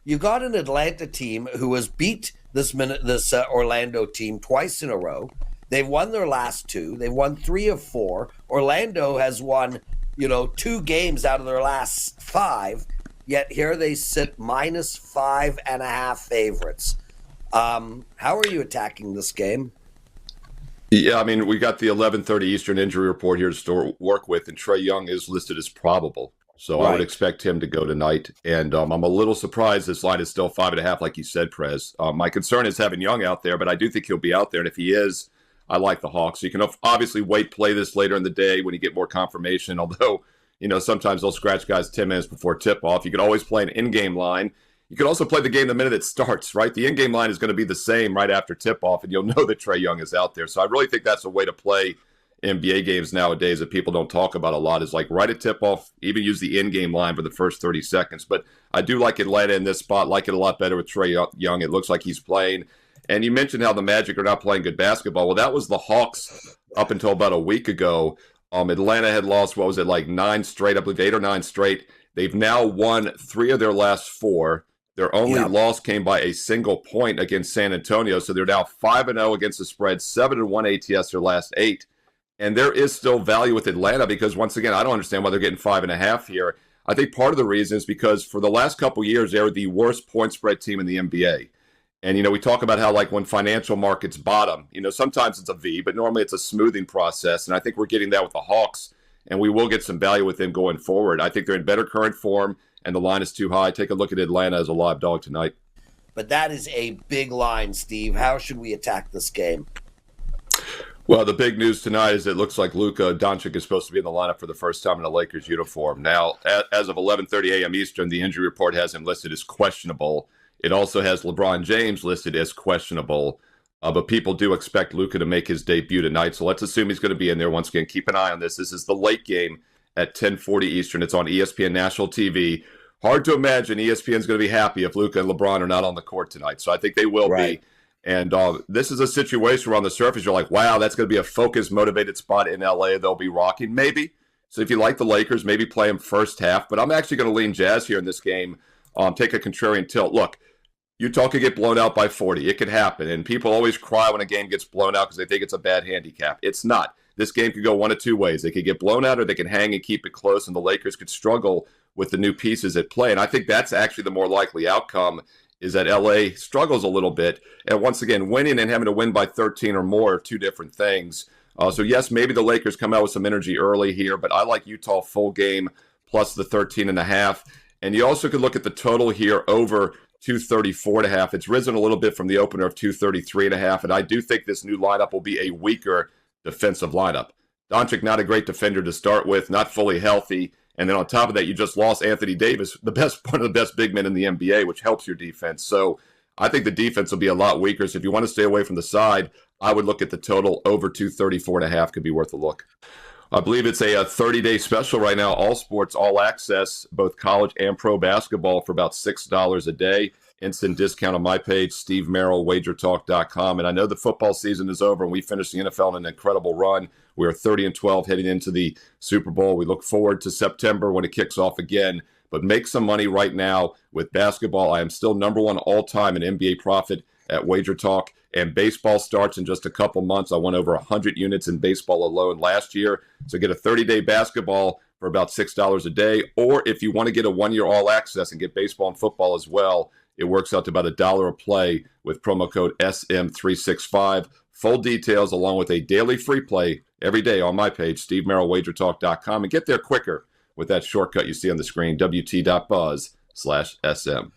You got an Atlanta team who has beat this Orlando team twice in a row. They've won their last two. They've won 3 of 4. Orlando has won, 2 games out of their last 5. Yet here they sit -5.5 favorites. How are you attacking this game? Yeah, I mean, we got the 11:30 Eastern injury report here to work with, and Trae Young is listed as probable. So Right. I would expect him to go tonight. And I'm a little surprised this line is still 5.5, like you said, Prez. My concern is having Young out there, but I do think he'll be out there. And if he is, I like the Hawks. You can obviously play this later in the day when you get more confirmation, although, sometimes they'll scratch guys 10 minutes before tip-off. You could always play an in-game line. You could also play the game the minute it starts, right? The in-game line is going to be the same right after tip-off, and you'll know that Trae Young is out there. So I really think that's a way to play NBA games nowadays that people don't talk about a lot, is like right at tip-off, even use the in-game line for the first 30 seconds. But I do like Atlanta in this spot, like it a lot better with Trae Young. It looks like he's playing. And you mentioned how the Magic are not playing good basketball. Well, that was the Hawks up until about a week ago. Atlanta had lost, 9 straight, I believe 8 or 9 straight. They've now won 3 of their last 4. Their only loss came by a single point against San Antonio. So they're now 5-0 against the spread, 7-1 ATS their last 8. And there is still value with Atlanta because, once again, I don't understand why they're getting 5.5 here. I think part of the reason is because for the last couple of years, they were the worst point spread team in the NBA. And, we talk about how, when financial markets bottom, sometimes it's a V, but normally it's a smoothing process. And I think we're getting that with the Hawks, and we will get some value with them going forward. I think they're in better current form, and the line is too high. Take a look at Atlanta as a live dog tonight. But that is a big line, Steve. How should we attack this game? Well, the big news tonight is it looks like Luka Doncic is supposed to be in the lineup for the first time in a Lakers uniform. Now, as of 11:30 a.m. Eastern, the injury report has him listed as questionable. It also has LeBron James listed as questionable. But people do expect Luka to make his debut tonight. So let's assume he's going to be in there. Once again, keep an eye on this. This is the late game at 10:40 Eastern. It's on ESPN National TV. Hard to imagine ESPN is going to be happy if Luka and LeBron are not on the court tonight. So I think they will be. And this is a situation where on the surface you're like, wow, that's going to be a focused, motivated spot in LA. They'll be rocking, maybe. So if you like the Lakers, maybe play them first half. But I'm actually going to lean Jazz here in this game. Take a contrarian tilt. Look, Utah could get blown out by 40. It could happen. And people always cry when a game gets blown out because they think it's a bad handicap. It's not. This game could go one of two ways. They could get blown out or they can hang and keep it close, and the Lakers could struggle with the new pieces at play. And I think that's actually the more likely outcome, is that LA struggles a little bit. And once again, winning and having to win by 13 or more are two different things. So yes, maybe the Lakers come out with some energy early here, but I like Utah full game plus the 13.5. And you also could look at the total here over 234.5. It's risen a little bit from the opener of 233.5. And I do think this new lineup will be a weaker defensive lineup. Doncic, not a great defender to start with, not fully healthy. And then on top of that, you just lost Anthony Davis, one of the best big men in the NBA, which helps your defense. So I think the defense will be a lot weaker. So if you want to stay away from the side, I would look at the total over 234.5. Could be worth a look. I believe it's a 30-day special right now. All sports, all access, both college and pro basketball for about $6 a day. Instant discount on my page, Steve Merril, WagerTalk.com. And I know the football season is over and we finished the NFL in an incredible run. We are 30-12 heading into the Super Bowl. We look forward to September when it kicks off again. But make some money right now with basketball. I am still number one all-time in NBA profit at WagerTalk. And baseball starts in just a couple months. I won over 100 units in baseball alone last year. So get a 30-day basketball for about $6 a day. Or if you want to get a one-year all-access and get baseball and football as well, it works out to about $1 a play with promo code SM365. Full details along with a daily free play every day on my page, SteveMerrillWagerTalk.com. And get there quicker with that shortcut you see on the screen, wt.buzz/SM.